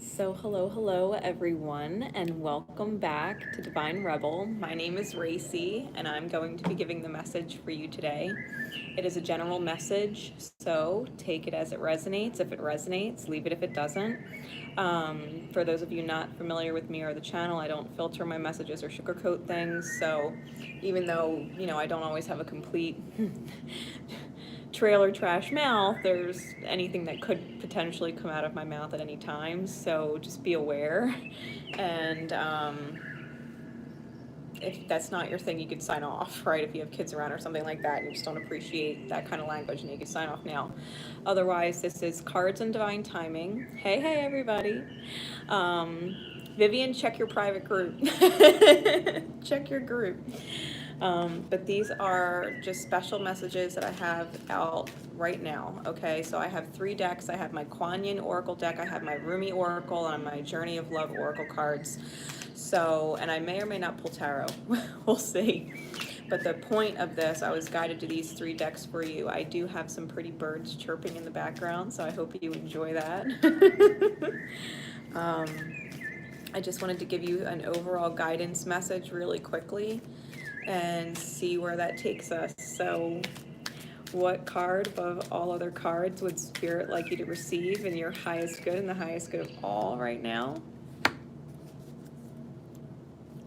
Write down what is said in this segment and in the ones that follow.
So hello everyone, and welcome back to Divine Rebel. My name is Racey, and I'm going to be giving the message for you today. It is a general message, so take it as it resonates. If it resonates, leave it if it doesn't. For those of you not familiar with me or the channel, I don't filter my messages or sugarcoat things, so even though, I don't always have a complete trailer trash mouth, there's anything that could potentially come out of my mouth at any time, so just be aware. And if that's not your thing, you could sign off, right? If you have kids around or something like that and you just don't appreciate that kind of language, and you can sign off now. Otherwise, this is Cards and Divine Timing. Hey everybody. um, Vivian, check your private group. Check your group. But these are just special messages that I have out right now. Okay, so I have 3 decks. I have my Kuan Yin Oracle deck, I have my Rumi Oracle, and my Journey of Love Oracle cards. So, and I may or may not pull tarot. We'll see. But the point of this, I was guided to these 3 decks for you. I do have some pretty birds chirping in the background, so I hope you enjoy that. I just wanted to give you an overall guidance message really quickly and see where that takes us. So, what card above all other cards would Spirit like you to receive in your highest good and the highest good of all right now?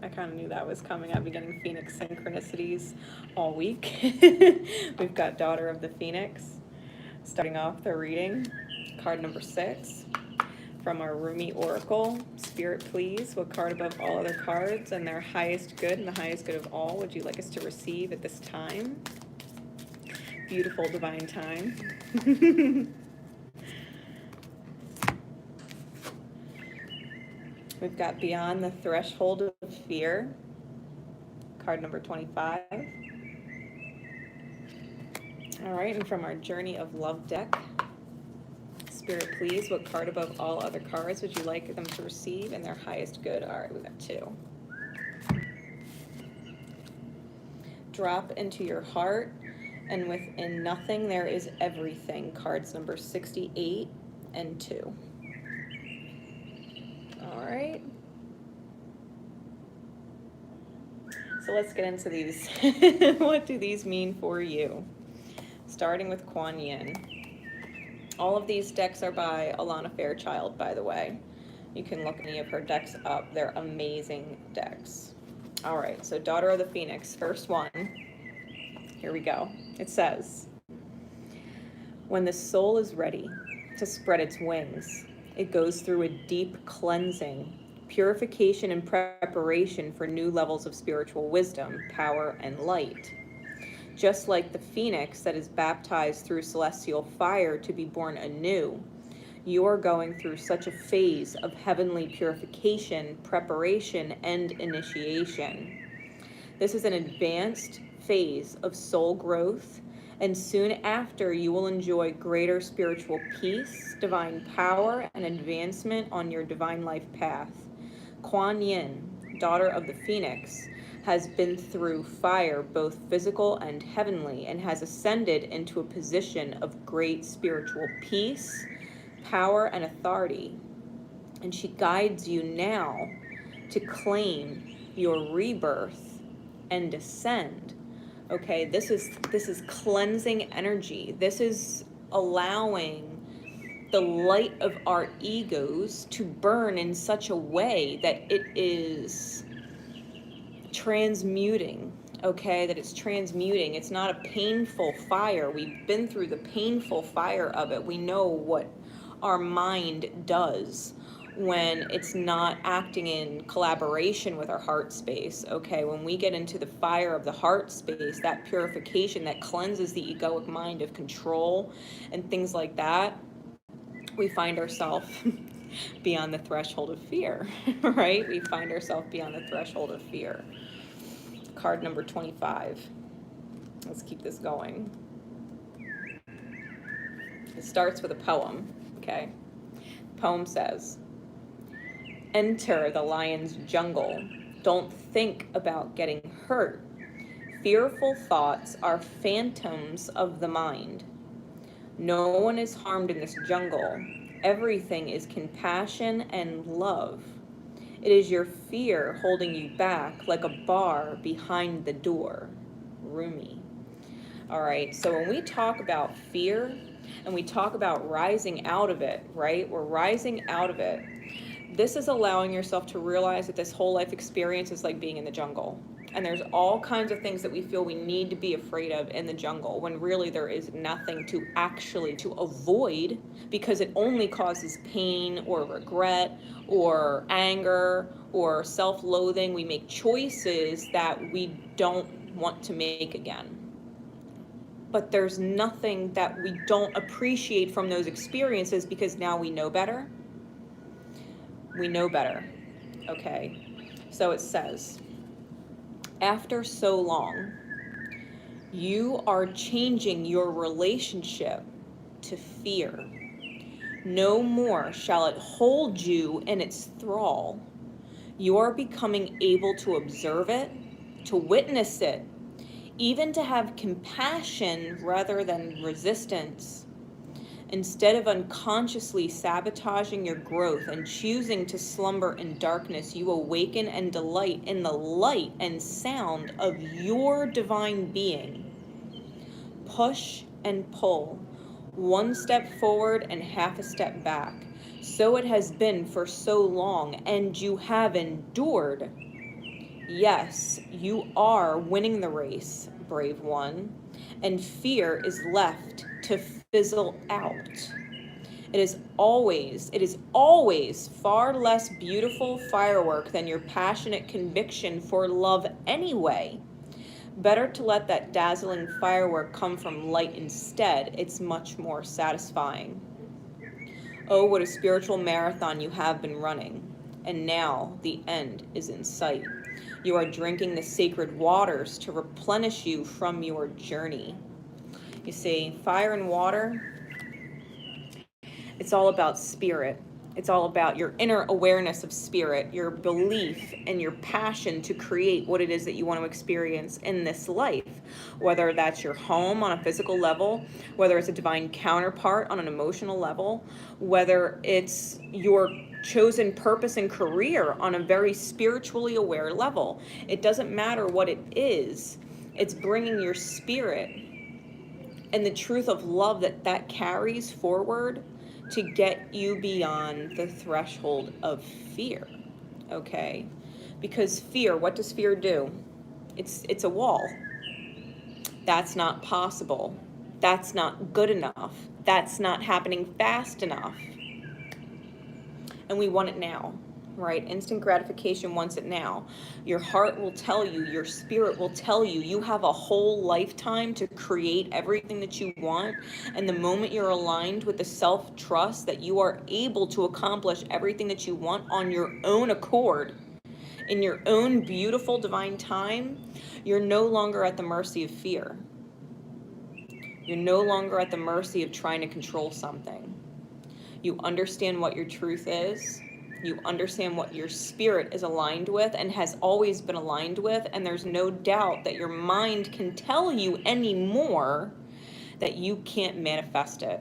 I kind of knew that was coming. I've been getting Phoenix synchronicities all week. We've got Daughter of the Phoenix starting off the reading. Card number 6 from our Rumi Oracle. Spirit, please, what card above all other cards and their highest good and the highest good of all would you like us to receive at this time? Beautiful divine time. We've got Beyond the Threshold of Fear, card number 25. All right, and from our Journey of Love deck, Spirit, please, what card above all other cards would you like them to receive in their highest good? All right, we got 2. Drop into your heart, and within nothing there is everything. Cards number 68 and 2. All right. So let's get into these. What do these mean for you? Starting with Kuan Yin. All of these decks are by Alana Fairchild, by the way. You can look any of her decks up. They're amazing decks. All right, so Daughter of the Phoenix, first one. Here we go. It says, when the soul is ready to spread its wings, it goes through a deep cleansing, purification, and preparation for new levels of spiritual wisdom, power, and light. Just like the phoenix that is baptized through celestial fire to be born anew, you are going through such a phase of heavenly purification, preparation, and initiation. This is an advanced phase of soul growth, and soon after you will enjoy greater spiritual peace, divine power, and advancement on your divine life path. Kuan Yin, Daughter of the Phoenix, has been through fire, both physical and heavenly, and has ascended into a position of great spiritual peace, power, and authority. And she guides you now to claim your rebirth and ascend. Okay, this is cleansing energy. This is allowing the light of our egos to burn in such a way that it is transmuting. Okay, that it's transmuting. It's not a painful fire. We've been through the painful fire of it. We know what our mind does when it's not acting in collaboration with our heart space. Okay, when we get into the fire of the heart space, that purification that cleanses the egoic mind of control and things like that, we find ourselves beyond the threshold of fear. Right, we find ourselves beyond the threshold of fear. Card number 25. Let's keep this going. It starts with a poem. Okay, the poem says, enter the lion's jungle. Don't think about getting hurt. Fearful thoughts are phantoms of the mind. No one is harmed in this jungle. Everything is compassion and love. It is your fear holding you back like a bar behind the door. Rumi. All right, so when we talk about fear and we talk about rising out of it, right? We're rising out of it. This is allowing yourself to realize that this whole life experience is like being in the jungle. And there's all kinds of things that we feel we need to be afraid of in the jungle when really there is nothing to actually to avoid, because it only causes pain or regret or anger or self-loathing. We make choices that we don't want to make again. But there's nothing that we don't appreciate from those experiences because now we know better. We know better. Okay. So it says, after so long, you are changing your relationship to fear. No more shall it hold you in its thrall. You are becoming able to observe it, to witness it, even to have compassion rather than resistance. Instead of unconsciously sabotaging your growth and choosing to slumber in darkness, you awaken and delight in the light and sound of your divine being. Push and pull, one step forward and half a step back. So it has been for so long, and you have endured. Yes, you are winning the race, brave one, and fear is left to fizzle out. It is always far less beautiful firework than your passionate conviction for love anyway. Better to let that dazzling firework come from light instead. It's much more satisfying. Oh, what a spiritual marathon you have been running. And now the end is in sight. You are drinking the sacred waters to replenish you from your journey. You see, fire and water, it's all about spirit. It's all about your inner awareness of spirit, your belief and your passion to create what it is that you want to experience in this life. Whether that's your home on a physical level, whether it's a divine counterpart on an emotional level, whether it's your chosen purpose and career on a very spiritually aware level. It doesn't matter what it is. It's bringing your spirit and the truth of love that carries forward to get you beyond the threshold of fear. Okay? Because fear, what does fear do? It's a wall. That's not possible. That's not good enough. That's not happening fast enough. And we want it now, right? Instant gratification wants it now. Your heart will tell you, your spirit will tell you, you have a whole lifetime to create everything that you want. And the moment you're aligned with the self-trust that you are able to accomplish everything that you want on your own accord, in your own beautiful divine time, you're no longer at the mercy of fear. You're no longer at the mercy of trying to control something. You understand what your truth is. You understand what your spirit is aligned with and has always been aligned with. And there's no doubt that your mind can tell you anymore that you can't manifest it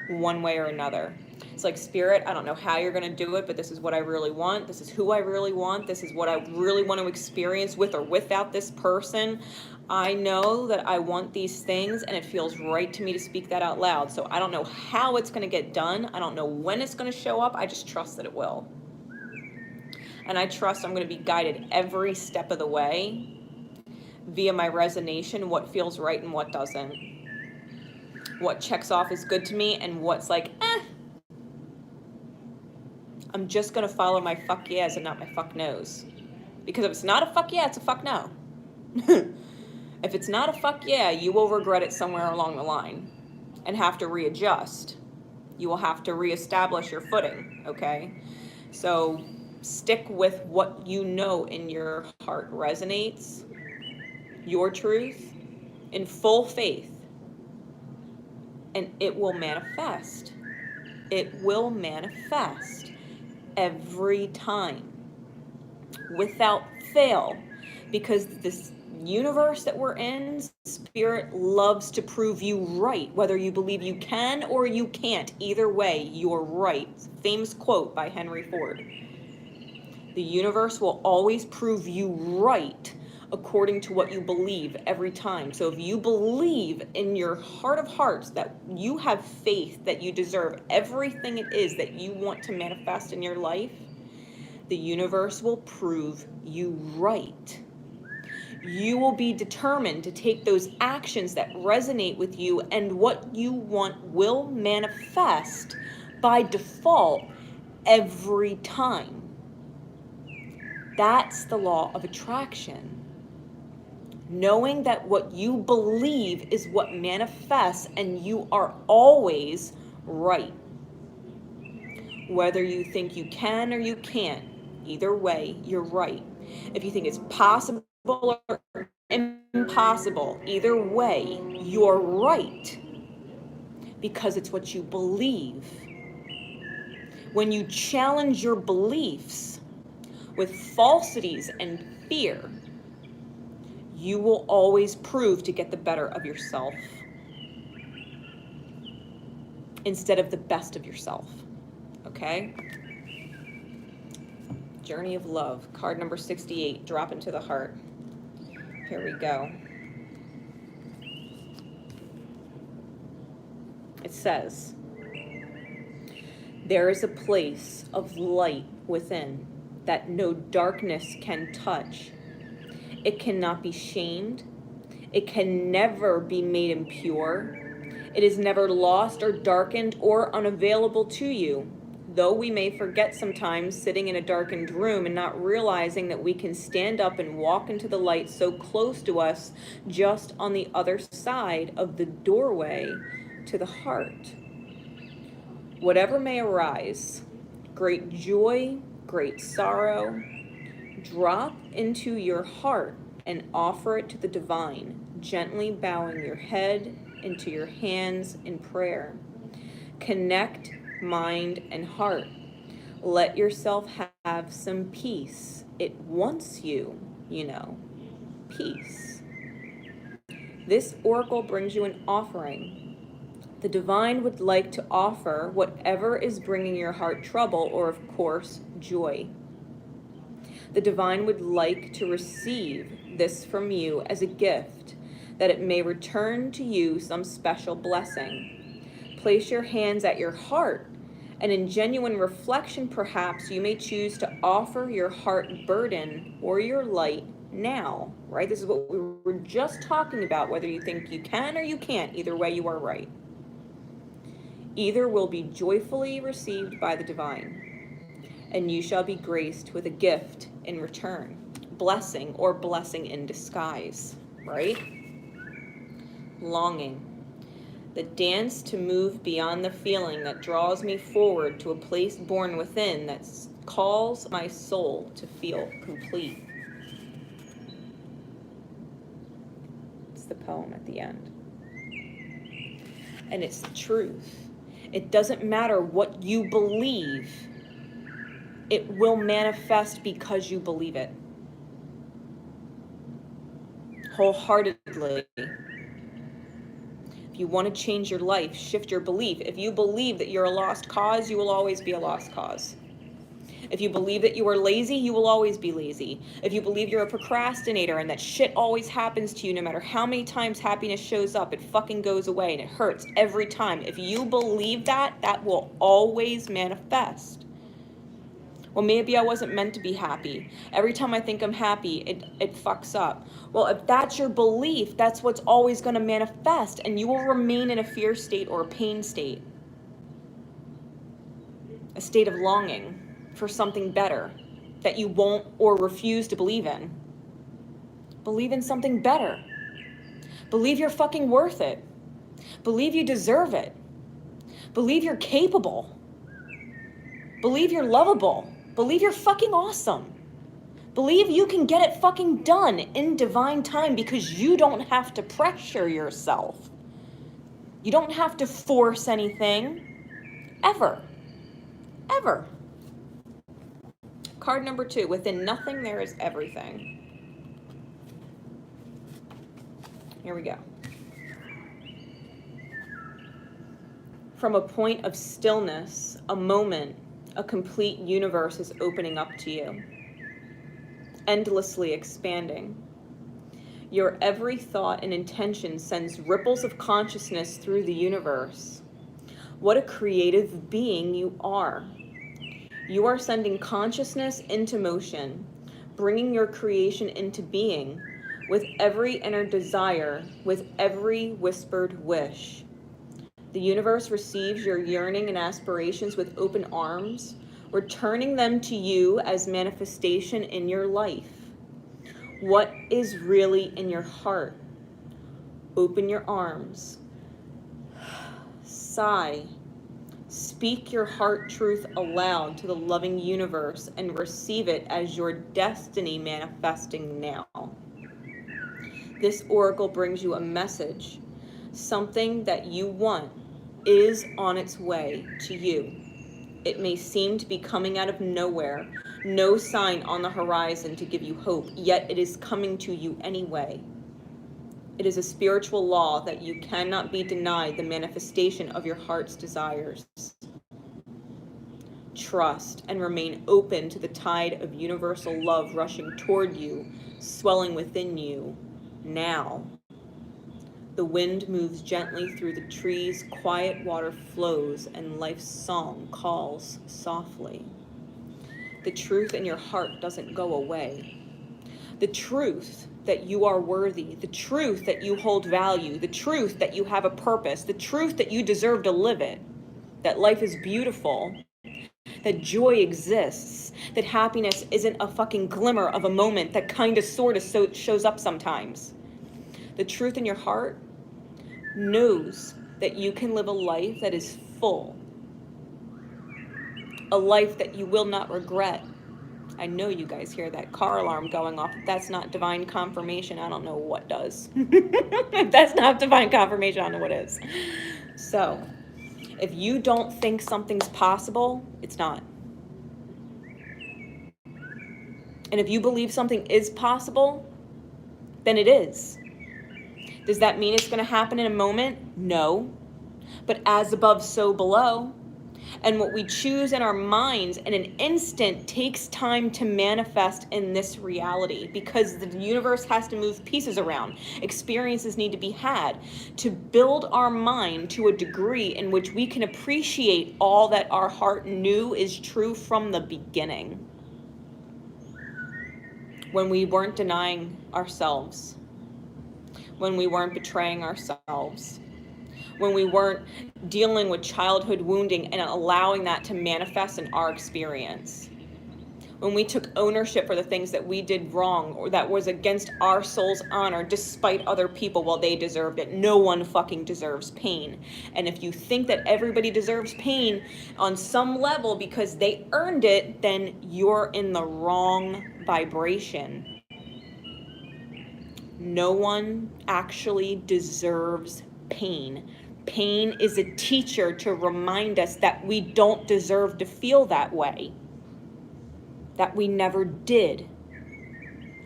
one way or another. It's like, spirit, I don't know how you're going to do it, but this is what I really want. This is who I really want. This is what I really want to experience with or without this person. I know that I want these things, and it feels right to me to speak that out loud. So I don't know how it's going to get done. I don't know when it's going to show up. I just trust that it will. And I trust I'm going to be guided every step of the way via my resonation, what feels right and what doesn't. What checks off is good to me and what's like, I'm just going to follow my fuck yes and not my fuck no's. Because if it's not a fuck yeah, it's a fuck no. If it's not a fuck yeah, you will regret it somewhere along the line and have to readjust. You will have to reestablish your footing, okay? So stick with what you know in your heart resonates, your truth, in full faith, and it will manifest. It will manifest every time, without fail, because universe that we're in, Spirit loves to prove you right, whether you believe you can or you can't. Either way, you're right. Famous quote by Henry Ford. The universe will always prove you right according to what you believe every time. So if you believe in your heart of hearts that you have faith that you deserve everything it is that you want to manifest in your life, the universe will prove you right. You will be determined to take those actions that resonate with you, and what you want will manifest by default every time. That's the law of attraction. Knowing that what you believe is what manifests, and you are always right. Whether you think you can or you can't, either way, you're right. If you think it's possible or impossible, either way, you're right. Because it's what you believe. When you challenge your beliefs with falsities and fear, you will always prove to get the better of yourself instead of the best of yourself. Okay? Journey of Love, card number 68, drop into the heart. Here we go. It says, there is a place of light within that no darkness can touch. It cannot be shamed. It can never be made impure. It is never lost or darkened or unavailable to you. Though we may forget sometimes sitting in a darkened room and not realizing that we can stand up and walk into the light so close to us, just on the other side of the doorway to the heart. Whatever may arise, great joy, great sorrow, drop into your heart and offer it to the divine, gently bowing your head into your hands in prayer. Connect mind and heart. Let yourself have some peace. It wants you, peace. This oracle brings you an offering. The divine would like to offer whatever is bringing your heart trouble, or of course, joy. The divine would like to receive this from you as a gift, that it may return to you some special blessing. Place your hands at your heart, and in genuine reflection, perhaps you may choose to offer your heart burden or your light now, right? This is what we were just talking about, whether you think you can or you can't. Either way, you are right. Either will be joyfully received by the divine, and you shall be graced with a gift in return, blessing or blessing in disguise, right? Longing. The dance to move beyond the feeling that draws me forward to a place born within that calls my soul to feel complete. It's the poem at the end. And it's the truth. It doesn't matter what you believe. It will manifest because you believe it. Wholeheartedly. If you want to change your life, shift your belief. If you believe that you're a lost cause, you will always be a lost cause. If you believe that you are lazy, you will always be lazy. If you believe you're a procrastinator and that shit always happens to you, no matter how many times happiness shows up, it fucking goes away and it hurts every time. If you believe that, that will always manifest. Well, maybe I wasn't meant to be happy. Every time I think I'm happy, it fucks up. Well, if that's your belief, that's what's always going to manifest, and you will remain in a fear state or a pain state. A state of longing for something better that you won't or refuse to believe in. Believe in something better. Believe you're fucking worth it. Believe you deserve it. Believe you're capable. Believe you're lovable. Believe you're fucking awesome. Believe you can get it fucking done in divine time, because you don't have to pressure yourself. You don't have to force anything. Ever. Ever. Card number 2, within nothing there is everything. Here we go. From a point of stillness, a moment, a complete universe is opening up to you, endlessly expanding. Your every thought and intention sends ripples of consciousness through the universe. What a creative being you are. You are sending consciousness into motion, bringing your creation into being with every inner desire, with every whispered wish. The universe receives your yearning and aspirations with open arms, returning them to you as manifestation in your life. What is really in your heart? Open your arms. Sigh. Speak your heart truth aloud to the loving universe and receive it as your destiny manifesting now. This oracle brings you a message. Something that you want is on its way to you. It may seem to be coming out of nowhere, no sign on the horizon to give you hope, yet it is coming to you anyway. It is a spiritual law that you cannot be denied the manifestation of your heart's desires. Trust and remain open to the tide of universal love rushing toward you, swelling within you, now. The wind moves gently through the trees, quiet water flows, and life's song calls softly. The truth in your heart doesn't go away. The truth that you are worthy, the truth that you hold value, the truth that you have a purpose, the truth that you deserve to live it, that life is beautiful, that joy exists, that happiness isn't a fucking glimmer of a moment that kind of sort of shows up sometimes. The truth in your heart knows that you can live a life that is full, a life that you will not regret. I know you guys hear that car alarm going off. If that's not divine confirmation, I don't know what does. If that's not divine confirmation, I don't know what is. So, if you don't think something's possible, it's not. And if you believe something is possible, then it is. Does that mean it's going to happen in a moment? No. But as above, so below. And what we choose in our minds in an instant takes time to manifest in this reality, because the universe has to move pieces around. Experiences need to be had to build our mind to a degree in which we can appreciate all that our heart knew is true from the beginning. When we weren't denying ourselves, when we weren't betraying ourselves, when we weren't dealing with childhood wounding and allowing that to manifest in our experience. When we took ownership for the things that we did wrong or that was against our soul's honor despite other people while they deserved it. No one fucking deserves pain. And if you think that everybody deserves pain on some level because they earned it, then you're in the wrong vibration. No one actually deserves pain. Pain is a teacher to remind us that we don't deserve to feel that way, that we never did.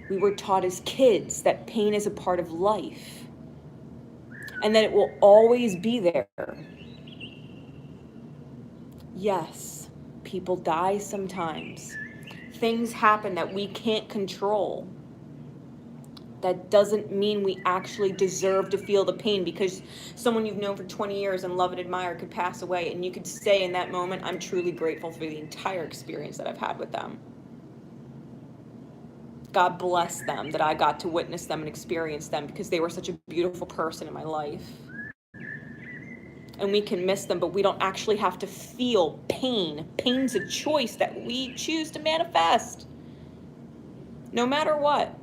We were taught as kids that pain is a part of life and that it will always be there. Yes, people die sometimes. Things happen that we can't control. That doesn't mean we actually deserve to feel the pain, because someone you've known for 20 years and love and admire could pass away, and you could say in that moment, I'm truly grateful for the entire experience that I've had with them. God bless them that I got to witness them and experience them, because they were such a beautiful person in my life. And we can miss them, but we don't actually have to feel pain. Pain's a choice that we choose to manifest. No matter what.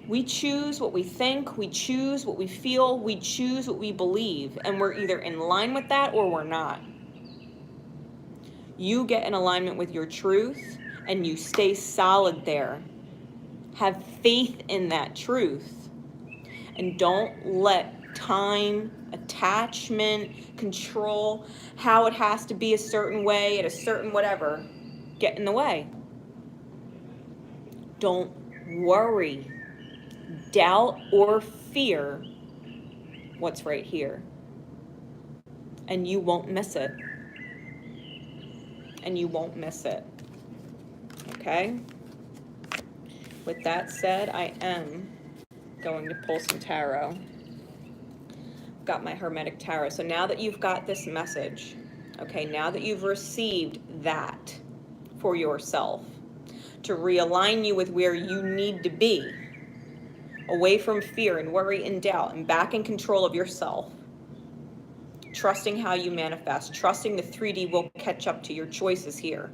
We choose what we think, we choose what we feel, we choose what we believe, and we're either in line with that or we're not. You get in alignment with your truth and you stay solid there. Have faith in that truth, and don't let time, attachment, control, how it has to be a certain way at a certain whatever, get in the way. Don't worry. doubt or fear what's right here. And you won't miss it. And you won't miss it. Okay? With that said, I am going to pull some tarot. Got my Hermetic Tarot. So now that you've got this message, okay, now that you've received that for yourself, to realign you with where you need to be, away from fear and worry and doubt, and back in control of yourself, trusting how you manifest, trusting the 3D will catch up to your choices here.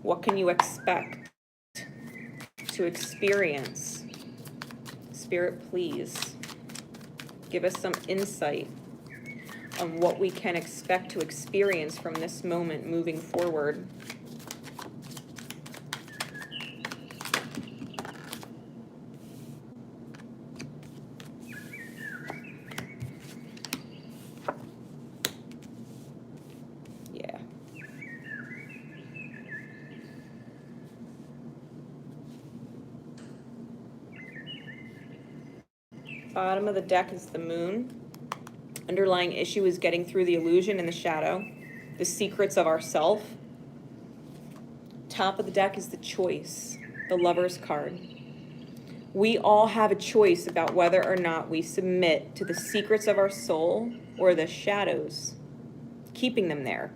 What can you expect to experience? Spirit, please give us some insight on what we can expect to experience from this moment moving forward. Yeah. Bottom of the deck is the moon. Underlying issue is getting through the illusion and the shadow, the secrets of ourself. Top of the deck is the choice, the Lover's card. We all have a choice about whether or not we submit to the secrets of our soul or the shadows, keeping them there.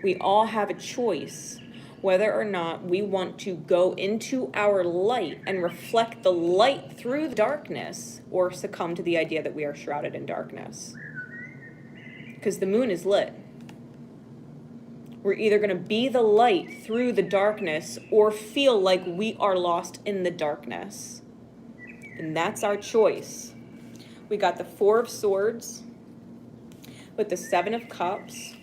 We all have a choice whether or not we want to go into our light and reflect the light through the darkness, or succumb to the idea that we are shrouded in darkness. Because the moon is lit. We're either going to be the light through the darkness or feel like we are lost in the darkness. And that's our choice. We got the 4 of Swords with the 7 of Cups,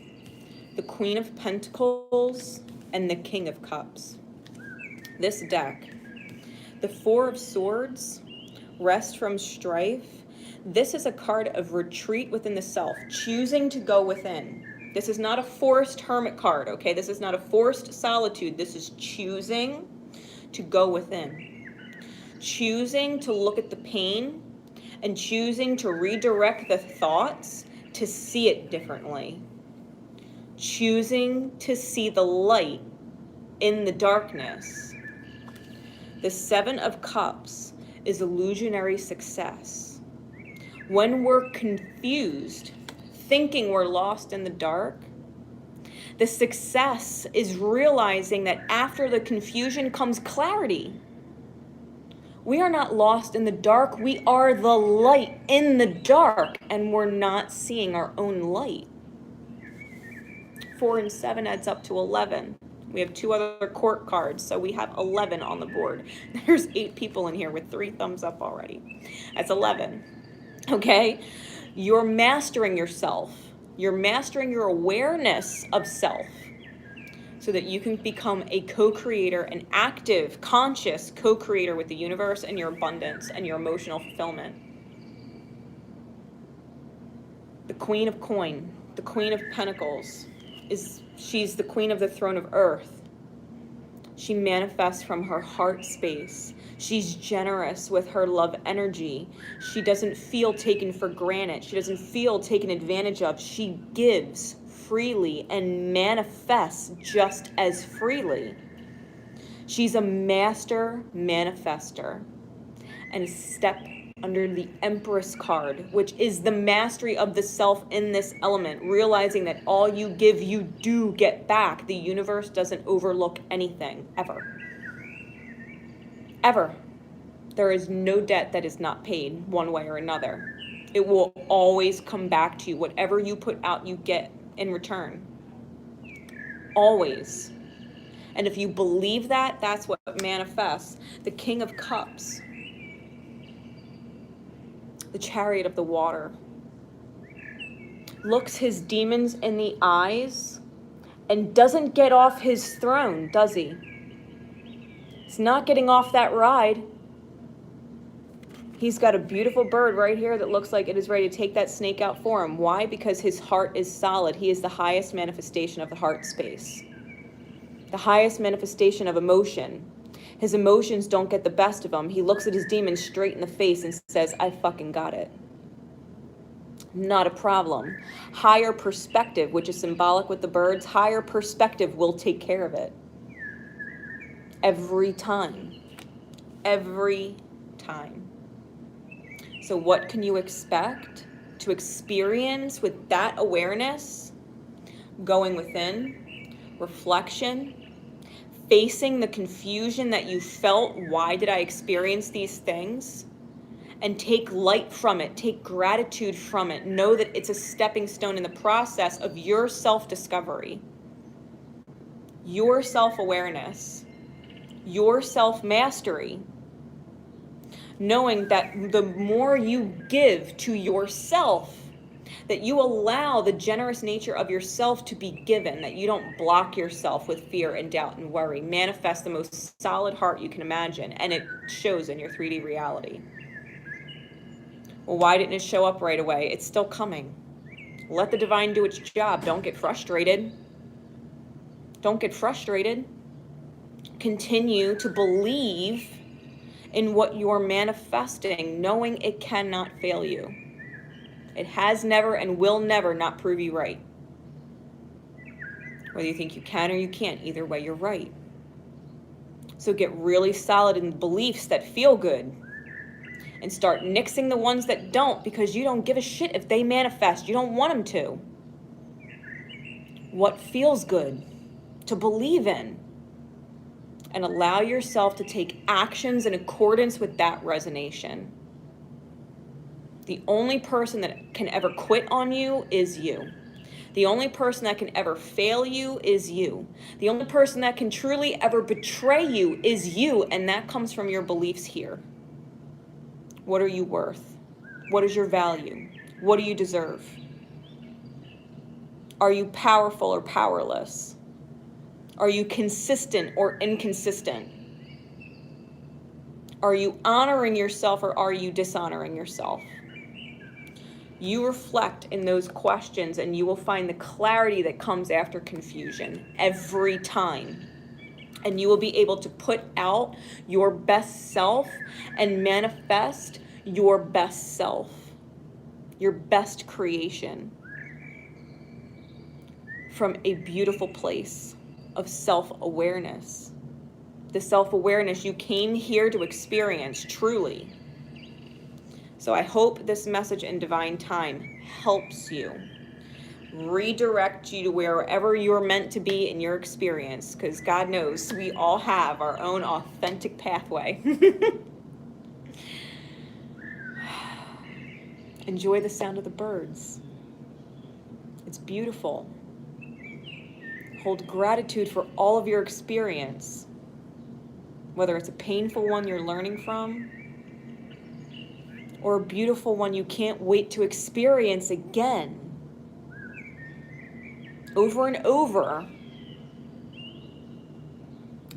the Queen of Pentacles, and the King of Cups. This deck, the 4 of Swords, rest from strife. This is a card of retreat within the self, choosing to go within. This is not a forced hermit card, okay? This is not a forced solitude. This is choosing to go within. Choosing to look at the pain and choosing to redirect the thoughts to see it differently. Choosing to see the light in the darkness. The 7 of Cups is illusionary success. When we're confused, thinking we're lost in the dark, the success is realizing that after the confusion comes clarity. We are not lost in the dark. We are the light in the dark, and we're not seeing our own light. 4 and 7 adds up to 11. We have 2 other court cards, so we have 11 on the board. There's 8 people in here with 3 thumbs up already. That's 11. Okay? You're mastering yourself. You're mastering your awareness of self so that you can become a co-creator, an active, conscious co-creator with the universe and your abundance and your emotional fulfillment. The Queen of Coin, the Queen of Pentacles, she's the queen of the throne of earth. She manifests from her heart space. She's generous with her love energy. She doesn't feel taken for granted. She doesn't feel taken advantage of. She gives freely and manifests just as freely. She's a master manifester. And step under the Empress card, which is the mastery of the self in this element, realizing that all you give, you do get back. The universe doesn't overlook anything, ever. Ever. There is no debt that is not paid one way or another. It will always come back to you. Whatever you put out, you get in return. Always. And if you believe that, that's what manifests. The King of Cups. The Chariot of the Water, looks his demons in the eyes and doesn't get off his throne, does he? He's not getting off that ride. He's got a beautiful bird right here that looks like it is ready to take that snake out for him. Why? Because his heart is solid. He is the highest manifestation of the heart space, the highest manifestation of emotion. His emotions don't get the best of him. He looks at his demon straight in the face and says, I fucking got it. Not a problem. Higher perspective, which is symbolic with the birds, higher perspective will take care of it. Every time. Every time. So what can you expect to experience with that awareness? Going within, reflection, facing the confusion that you felt, why did I experience these things? And take light from it, take gratitude from it. Know that it's a stepping stone in the process of your self-discovery, your self-awareness, your self-mastery. Knowing that the more you give to yourself, that you allow the generous nature of yourself to be given, that you don't block yourself with fear and doubt and worry. Manifest the most solid heart you can imagine, and it shows in your 3D reality. Well, why didn't it show up right away? It's still coming. Let the divine do its job. Don't get frustrated. Don't get frustrated. Continue to believe in what you're manifesting, knowing it cannot fail you. It has never and will never not prove you right. Whether you think you can or you can't, either way, you're right. So get really solid in beliefs that feel good. And start nixing the ones that don't, because you don't give a shit if they manifest. You don't want them to. What feels good to believe in. And allow yourself to take actions in accordance with that resonation. The only person that can ever quit on you is you. The only person that can ever fail you is you. The only person that can truly ever betray you is you, and that comes from your beliefs here. What are you worth? What is your value? What do you deserve? Are you powerful or powerless? Are you consistent or inconsistent? Are you honoring yourself or are you dishonoring yourself? You reflect in those questions and you will find the clarity that comes after confusion every time. And you will be able to put out your best self and manifest your best self, your best creation from a beautiful place of self-awareness. The self-awareness you came here to experience truly. So I hope this message in divine time helps you. Redirect you to wherever you're meant to be in your experience, because God knows we all have our own authentic pathway. Enjoy the sound of the birds. It's beautiful. Hold gratitude for all of your experience, whether it's a painful one you're learning from or a beautiful one you can't wait to experience again. Over and over,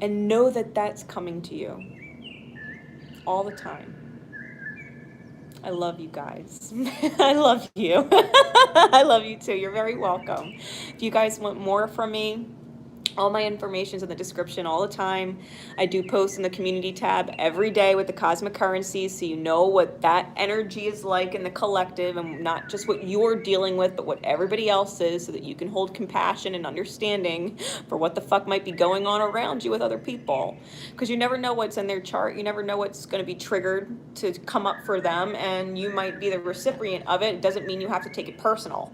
and know that that's coming to you all the time. I love you guys. I love you. I love you too. You're very welcome. If you guys want more from me, all my information is in the description all the time. I do post in the community tab every day with the cosmic currencies, so you know what that energy is like in the collective, and not just what you're dealing with, but what everybody else is, so that you can hold compassion and understanding for what the fuck might be going on around you with other people. Because you never know what's in their chart. You never know what's going to be triggered to come up for them, and you might be the recipient of it. It doesn't mean you have to take it personal.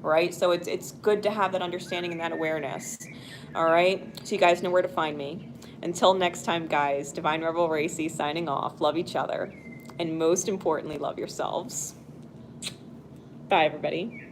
Right? So it's good to have that understanding and that awareness. All right? So you guys know where to find me. Until next time, guys, Divine Rebel Racey signing off. Love each other. And most importantly, love yourselves. Bye, everybody.